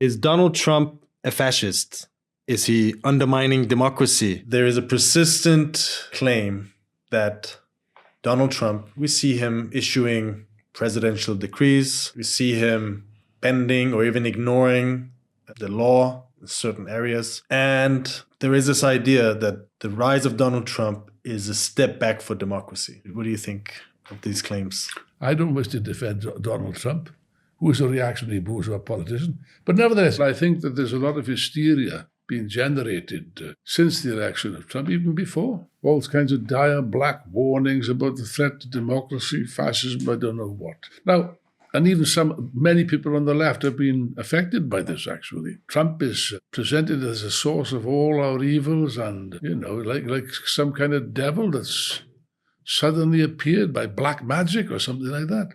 Is Donald Trump a fascist? Is he undermining democracy? There is a persistent claim that Donald Trump, we see him issuing presidential decrees. We see him bending or even ignoring the law in certain areas. And there is this idea that the rise of Donald Trump is a step back for democracy. What do you think of these claims? I don't wish to defend Donald Trump, who is a reactionary bourgeois politician. But nevertheless, I think that there's a lot of hysteria being generated since the election of Trump, even before. All kinds of dire black warnings about the threat to democracy, fascism, I don't know what. Now, and even many people on the left have been affected by this, actually. Trump is presented as a source of all our evils and, like some kind of devil that's suddenly appeared by black magic or something like that.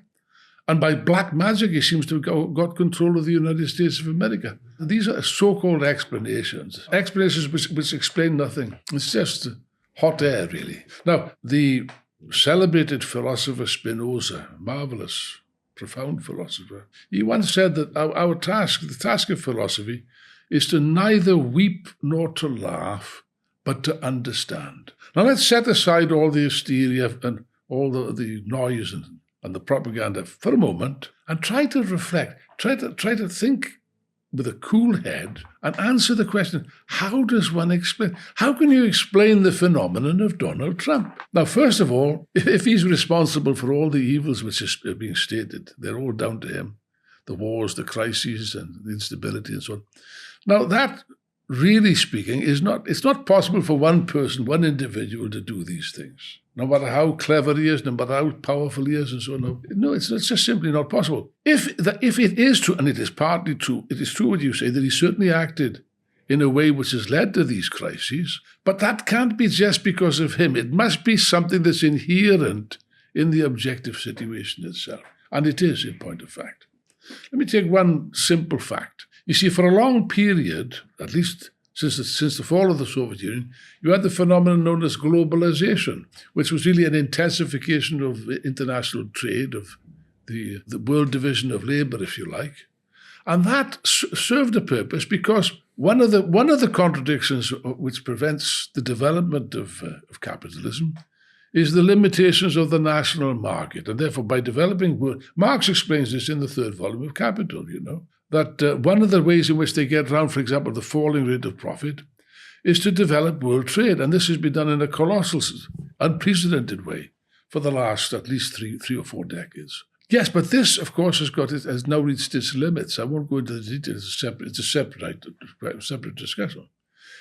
And by black magic, he seems to have got control of the United States of America. These are so-called explanations which explain nothing. It's just hot air, really. Now, the celebrated philosopher Spinoza, marvelous, profound philosopher, he once said that the task of philosophy, is to neither weep nor to laugh, but to understand. Now, let's set aside all the hysteria and all the noise and the propaganda for a moment and try to reflect, try to think with a cool head and answer the question, how can you explain the phenomenon of Donald Trump? Now, first of all, if he's responsible for all the evils which are being stated, they're all down to him. The wars, the crises and the instability and so on. Now, that, really speaking, it's not possible for one person, one individual to do these things. No matter how clever he is, no matter how powerful he is and so on. No, it's just simply not possible. If it is true, and it is partly true, it is true what you say, that he certainly acted in a way which has led to these crises, but that can't be just because of him. It must be something that's inherent in the objective situation itself. And it is, in point of fact. Let me take one simple fact. You see, for a long period, at least since the fall of the Soviet Union, you had the phenomenon known as globalization, which was really an intensification of international trade, of the world division of labor, if you like. And that served a purpose because one of the contradictions which prevents the development of capitalism is the limitations of the national market. And therefore, by developing Marx explains this in the third volume of Capital, that one of the ways in which they get around, for example, the falling rate of profit, is to develop world trade. And this has been done in a colossal, unprecedented way for the last at least three or four decades. Yes, but this, of course, has now reached its limits. I won't go into the details. It's a separate discussion.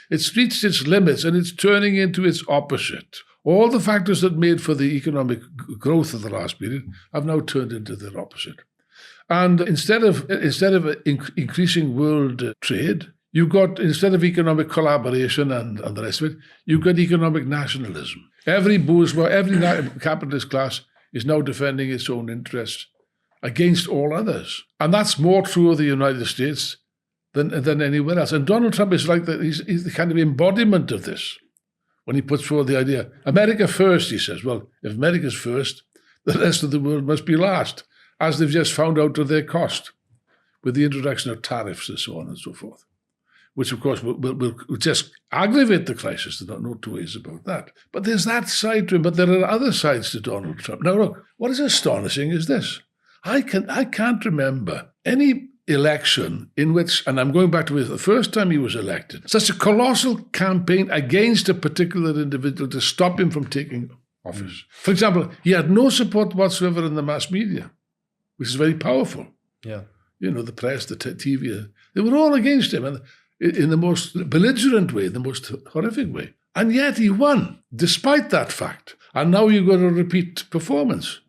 It's reached its limits and it's turning into its opposite. All the factors that made for the economic growth of the last period have now turned into their opposite. And instead of increasing world trade, instead of economic collaboration and the rest of it, you've got economic nationalism. Every bourgeois, every capitalist class is now defending its own interests against all others. And that's more true of the United States than anywhere else. And Donald Trump is like he's the kind of embodiment of this. When he puts forward the idea, America first, he says, well, if America's first, the rest of the world must be last, as they've just found out to their cost with the introduction of tariffs and so on and so forth, which, of course, will just aggravate the crisis. There's no two ways about that. But there's that side to him, but there are other sides to Donald Trump. Now, look, what is astonishing is this. I can't remember any election in which, and I'm going back to the first time he was elected, such a colossal campaign against a particular individual to stop him from taking office. For example, he had no support whatsoever in the mass media, which is very powerful. Yeah. The press, the TV, they were all against him, and in the most belligerent way, the most horrific way. And yet he won, despite that fact. And now you've got a repeat performance.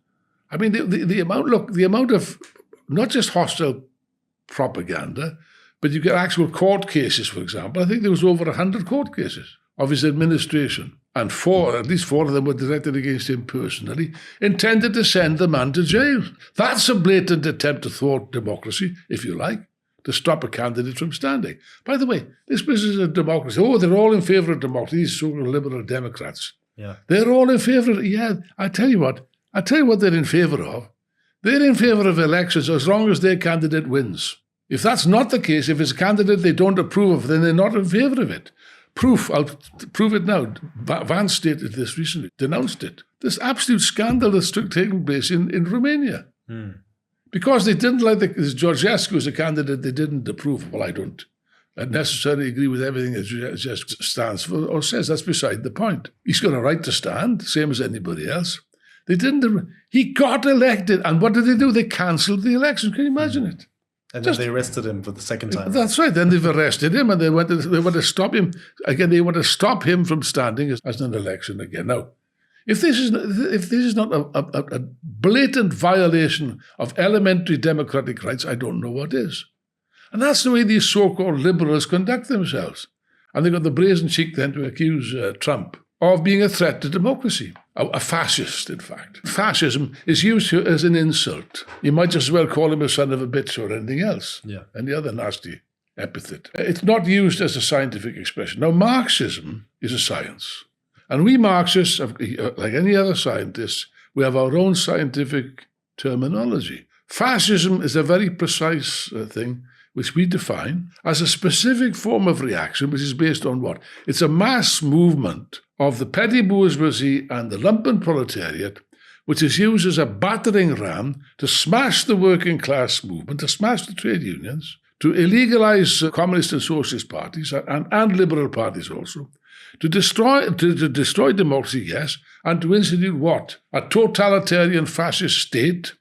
I mean, the amount of not just hostile propaganda, but you get actual court cases, for example. I think there was over 100 court cases of his administration. And at least four of them were directed against him personally, intended to send the man to jail. That's a blatant attempt to thwart democracy, if you like, to stop a candidate from standing. By the way, this business of democracy, they're all in favour of democracy, these so-called liberal Democrats. Yeah. They're all in favour of it. Yeah, I tell you what they're in favour of. They're in favour of elections as long as their candidate wins. If that's not the case, if it's a candidate they don't approve of, then they're not in favour of it. Proof, I'll prove it now. Vance stated this recently, denounced it. This absolute scandal that's taking place in Romania. Because they didn't like Georgescu as a candidate they didn't approve of. Well, I don't necessarily agree with everything that Georgescu stands for or says. That's beside the point. He's got a right to stand, same as anybody else. They didn't. He got elected, and what did they do? They cancelled the election. Can you imagine it? And then they arrested him for the second time. That's right. Then they've arrested him, and they want to stop him again. They want to stop him from standing as an election again. Now, if this is not a blatant violation of elementary democratic rights, I don't know what is. And that's the way these so-called liberals conduct themselves. And they've got the brazen cheek then to accuse Trump of being a threat to democracy. A fascist, in fact. Fascism is used as an insult. You might just as well call him a son of a bitch or anything else. Yeah. Any other nasty epithet. It's not used as a scientific expression. Now, Marxism is a science. And we Marxists, like any other scientists, we have our own scientific terminology. Fascism is a very precise thing which we define as a specific form of reaction which is based on what? It's a mass movement of the petty bourgeoisie and the lumpen proletariat, which is used as a battering ram to smash the working class movement, to smash the trade unions, to illegalize communist and socialist parties and liberal parties also, to destroy democracy, yes, and to institute what? A totalitarian fascist state,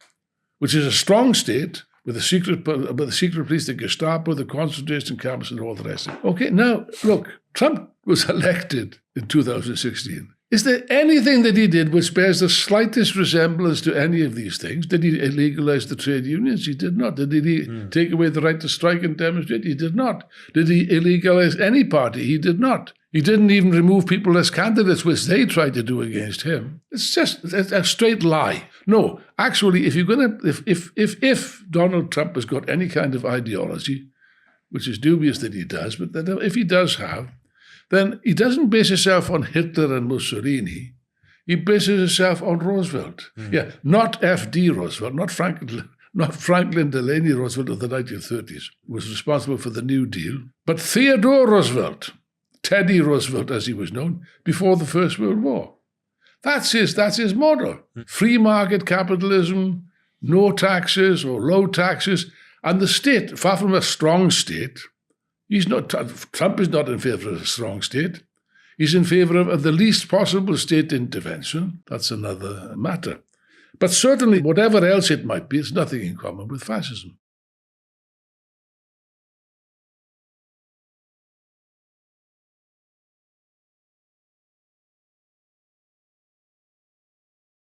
which is a strong state, with the secret police, the Gestapo, the concentration camps, and all the rest of it. Okay, now, look, Trump was elected in 2016. Is there anything that he did which bears the slightest resemblance to any of these things? Did he illegalize the trade unions? He did not. Did he take away the right to strike and demonstrate? He did not. Did he illegalize any party? He did not. He didn't even remove people as candidates, which they tried to do against him. It's just a straight lie. No, actually, if Donald Trump has got any kind of ideology, which is dubious that he does, but that if he does have, then he doesn't base himself on Hitler and Mussolini. He bases himself on Roosevelt. Yeah, not F.D. Roosevelt, not Franklin Delano Roosevelt of the 1930s, who was responsible for the New Deal, but Theodore Roosevelt, Teddy Roosevelt as he was known, before the First World War. That's his model. Free market capitalism, no taxes or low taxes, and the state, far from a strong state, Trump is not in favour of a strong state. He's in favour of the least possible state intervention. That's another matter. But certainly, whatever else it might be, it's nothing in common with fascism.